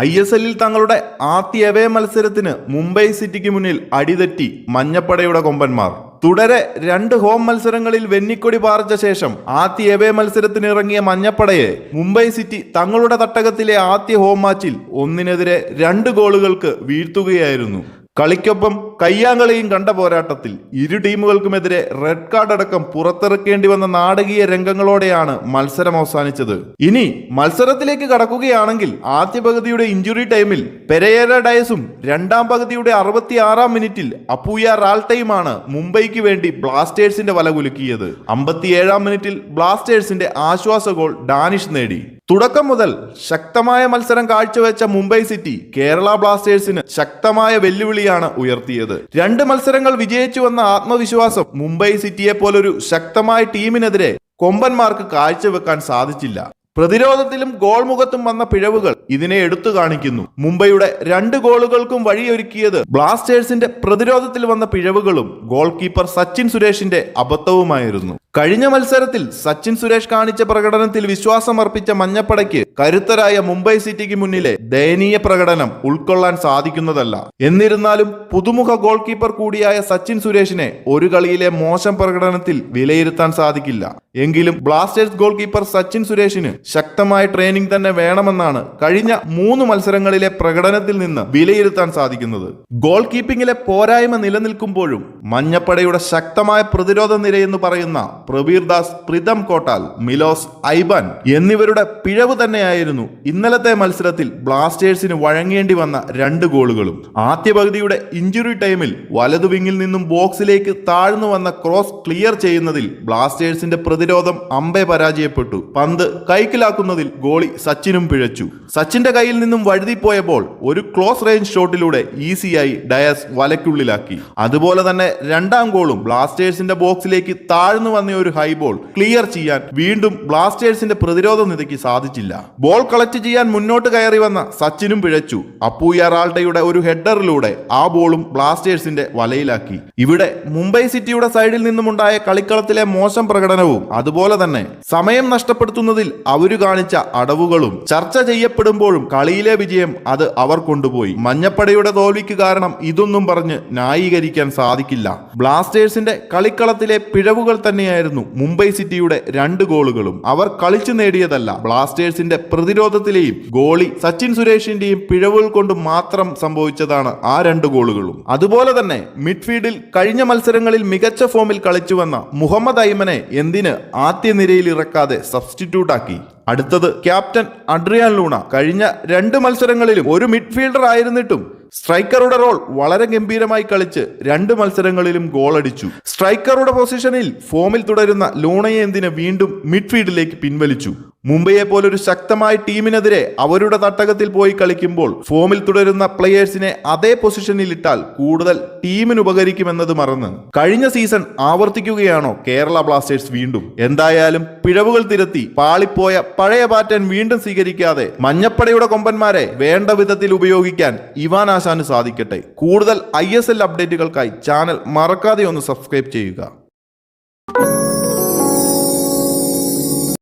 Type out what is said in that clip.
ISLൽ തങ്ങളുടെ ആദ്യ എവേ മത്സരത്തിന് മുംബൈ സിറ്റിക്ക് മുന്നിൽ അടിതെറ്റി മഞ്ഞപ്പടയുടെ കൊമ്പന്മാർ. തുടരെ 2 ഹോം മത്സരങ്ങളിൽ വെന്നിക്കൊടി പാറിച്ച ശേഷം ആദ്യ എവേ മത്സരത്തിന് ഇറങ്ങിയ മഞ്ഞപ്പടയെ മുംബൈ സിറ്റി തങ്ങളുടെ തട്ടകത്തിലെ ആദ്യ ഹോം മാച്ചിൽ 1-2 ഗോളുകൾക്ക് വീഴ്ത്തുകയായിരുന്നു. കളിക്കൊപ്പം കയ്യാങ്കളിയും കണ്ട പോരാട്ടത്തിൽ ഇരു ടീമുകൾക്കുമെതിരെ റെഡ് കാർഡ് അടക്കം പുറത്തിറക്കേണ്ടി വന്ന നാടകീയ രംഗങ്ങളോടെയാണ് മത്സരം അവസാനിച്ചത്. ഇനി മത്സരത്തിലേക്ക് കടക്കുകയാണെങ്കിൽ ആദ്യ പകുതിയുടെ ഇഞ്ചുറി ടൈമിൽ പെരേര ഡയസും രണ്ടാം പകുതിയുടെ 66-ാം മിനിറ്റിൽ അപ്പൂയ റാൾട്ടയുമാണ് മുംബൈക്ക് വേണ്ടി ബ്ലാസ്റ്റേഴ്സിന്റെ വല കുലുക്കിയത്. 57-ാം മിനിറ്റിൽ ബ്ലാസ്റ്റേഴ്സിന്റെ ആശ്വാസ ഗോൾ ഡാനിഷ് നേടി. തുടക്കം മുതൽ ശക്തമായ മത്സരം കാഴ്ചവെച്ച മുംബൈ സിറ്റി കേരള ബ്ലാസ്റ്റേഴ്സിന് ശക്തമായ വെല്ലുവിളിയാണ് ഉയർത്തിയത്. 2 മത്സരങ്ങൾ വിജയിച്ചു വന്ന ആത്മവിശ്വാസം മുംബൈ സിറ്റിയെ പോലൊരു ശക്തമായ ടീമിനെതിരെ കൊമ്പന്മാർക്ക് കാഴ്ചവെക്കാൻ സാധിച്ചില്ല. പ്രതിരോധത്തിലും ഗോൾ മുഖത്തും വന്ന പിഴവുകൾ ഇതിനെ എടുത്തു കാണിക്കുന്നു. മുംബൈയുടെ 2 ഗോളുകൾക്കും വഴിയൊരുക്കിയത് ബ്ലാസ്റ്റേഴ്സിന്റെ പ്രതിരോധത്തിൽ വന്ന പിഴവുകളും ഗോൾ കീപ്പർ സച്ചിൻ സുരേഷിന്റെ അബദ്ധവുമായിരുന്നു. കഴിഞ്ഞ മത്സരത്തിൽ സച്ചിൻ സുരേഷ് കാണിച്ച പ്രകടനത്തിൽ വിശ്വാസമർപ്പിച്ച മഞ്ഞപ്പടയ്ക്ക് കരുത്തരായ മുംബൈ സിറ്റിക്ക് മുന്നിലെ ദയനീയ പ്രകടനം ഉൾക്കൊള്ളാൻ സാധിക്കുന്നതല്ല. എന്നിരുന്നാലും പുതുമുഖ ഗോൾ കീപ്പർ കൂടിയായ സച്ചിൻ സുരേഷിനെ ഒരു കളിയിലെ മോശം പ്രകടനത്തിൽ വിലയിരുത്താൻ സാധിക്കില്ല. എങ്കിലും ബ്ലാസ്റ്റേഴ്സ് ഗോൾ കീപ്പർ സച്ചിൻ സുരേഷിന് ശക്തമായ ട്രെയിനിങ് തന്നെ വേണമെന്നാണ് കഴിഞ്ഞ 3 മത്സരങ്ങളിലെ പ്രകടനത്തിൽ നിന്ന് വിലയിരുത്താൻ സാധിക്കുന്നത്. ഗോൾ കീപ്പിംഗിലെ പോരായ്മ നിലനിൽക്കുമ്പോഴും മഞ്ഞപ്പടയുടെ ശക്തമായ പ്രതിരോധ നിരയെന്ന് പറയുന്ന പ്രബീർ ദാസ്, പ്രിതം കോട്ടാൽ, മിലോസ് ഐബാൻ എന്നിവരുടെ പിഴവ് തന്നെയായിരുന്നു ഇന്നലത്തെ മത്സരത്തിൽ ബ്ലാസ്റ്റേഴ്സിന് വഴങ്ങേണ്ടി വന്ന 2 ഗോളുകളും. ആദ്യ പകുതിയുടെ ഇഞ്ചുറി ടൈമിൽ വലതു വിങ്ങിൽ നിന്നും ബോക്സിലേക്ക് താഴ്ന്നു വന്ന ക്രോസ് ക്ലിയർ ചെയ്യുന്നതിൽ ബ്ലാസ്റ്റേഴ്സിന്റെ പ്രതിരോധം അമ്പെ പരാജയപ്പെട്ടു. പന്ത് കൈക്കലാക്കുന്നതിൽ ഗോളി സച്ചിനും പിഴച്ചു. സച്ചിന്റെ കയ്യിൽ നിന്നും വഴുതിപ്പോയ ബോൾ ഒരു ക്ലോസ് റേഞ്ച് ഷോട്ടിലൂടെ ഈസിയായി ഡയസ് വലയ്ക്കുള്ളിലാക്കി. അതുപോലെ തന്നെ 2ാം ഗോളും ബ്ലാസ്റ്റേഴ്സിന്റെ ബോക്സിലേക്ക് താഴ്ന്നു വന്ന ഒരു ഹൈ ബോൾ ക്ലിയർ ചെയ്യാൻ വീണ്ടും ബ്ലാസ്റ്റേഴ്സിന്റെ പ്രതിരോധ നിരയ്ക്ക് സാധിച്ചില്ല. ബോൾ കളക്ട് ചെയ്യാൻ മുന്നോട്ട് കയറി വന്ന സച്ചിനും പിഴച്ചു. അപ്പൂയ റാൾട്ടയുടെ ഒരു ഹെഡറിലൂടെ ആ ബോളും ബ്ലാസ്റ്റേഴ്സിന്റെ വലയിലാക്കി. ഇവിടെ മുംബൈ സിറ്റിയുടെ സൈഡിൽ നിന്നുമുണ്ടായ കളിക്കളത്തിലെ മോശം പ്രകടനവും അതുപോലെ തന്നെ സമയം നഷ്ടപ്പെടുത്തുന്നതിൽ അവര് കാണിച്ച അടവുകളും ചർച്ച ചെയ്യപ്പെടുമ്പോഴും കളിയിലെ വിജയം അത് അവർ കൊണ്ടുപോയി. മഞ്ഞപ്പടയുടെ തോൽവിക്ക് കാരണം ഇതൊന്നും പറഞ്ഞ് ന്യായീകരിക്കാൻ സാധിക്കില്ല. ബ്ലാസ്റ്റേഴ്സിന്റെ കളിക്കളത്തിലെ പിഴവുകൾ തന്നെയായിരുന്നു മുംബൈ സിറ്റിയുടെ 2 ഗോളുകളും. അവർ കളിച്ചു നേടിയതല്ല, ബ്ലാസ്റ്റേഴ്സിന്റെ പ്രതിരോധത്തിലെയും ഗോളി സച്ചിൻ സുരേഷിന്റെയും പിഴവുകൾ കൊണ്ട് മാത്രം സംഭവിച്ചതാണ് ആ 2 ഗോളുകളും. അതുപോലെ തന്നെ മിഡ്ഫീൽഡിൽ കഴിഞ്ഞ മത്സരങ്ങളിൽ മികച്ച ഫോമിൽ കളിച്ചു വന്ന മുഹമ്മദ് ഐമനെ എന്തിന് ആദ്യ നിരയിൽ ഇറക്കാതെ സബ്സ്റ്റിറ്റ്യൂട്ട് ആക്കി? അടുത്തത് ക്യാപ്റ്റൻ അഡ്രിയാൻ ലൂണ. കഴിഞ്ഞ 2 മത്സരങ്ങളിലും ഒരു മിഡ്ഫീൽഡർ ആയിരുന്നിട്ടും സ്ട്രൈക്കറുടെ റോൾ വളരെ ഗംഭീരമായി കളിച്ച് 2 മത്സരങ്ങളിലും ഗോളടിച്ചു. സ്ട്രൈക്കറുടെ പൊസിഷനിൽ ഫോമിൽ തുടരുന്ന ലൂണയെ എന്തിന് വീണ്ടും മിഡ്ഫീൽഡിലേക്ക് പിൻവലിച്ചു? മുംബൈയെ പോലൊരു ശക്തമായ ടീമിനെതിരെ അവരുടെ തട്ടകത്തിൽ പോയി കളിക്കുമ്പോൾ ഫോമിൽ തുടരുന്ന പ്ലെയേഴ്സിനെ അതേ പൊസിഷനിൽ ഇട്ടാൽ കൂടുതൽ ടീമിന് ഉപകരിക്കുമെന്നത് മറന്ന് കഴിഞ്ഞ സീസൺ ആവർത്തിക്കുകയാണോ കേരള ബ്ലാസ്റ്റേഴ്സ് വീണ്ടും? എന്തായാലും പിഴവുകൾ തിരുത്തി പാളിപ്പോയ പഴയ പാറ്റേൺ വീണ്ടും സ്വീകരിക്കാതെ മഞ്ഞപ്പടയുടെ കൊമ്പന്മാരെ വേണ്ട വിധത്തിൽ ഉപയോഗിക്കാൻ ഇവാൻ ആശാന് സാധിക്കട്ടെ. കൂടുതൽ ISL അപ്ഡേറ്റുകൾക്കായി ചാനൽ മറക്കാതെ ഒന്ന് സബ്സ്ക്രൈബ് ചെയ്യുക.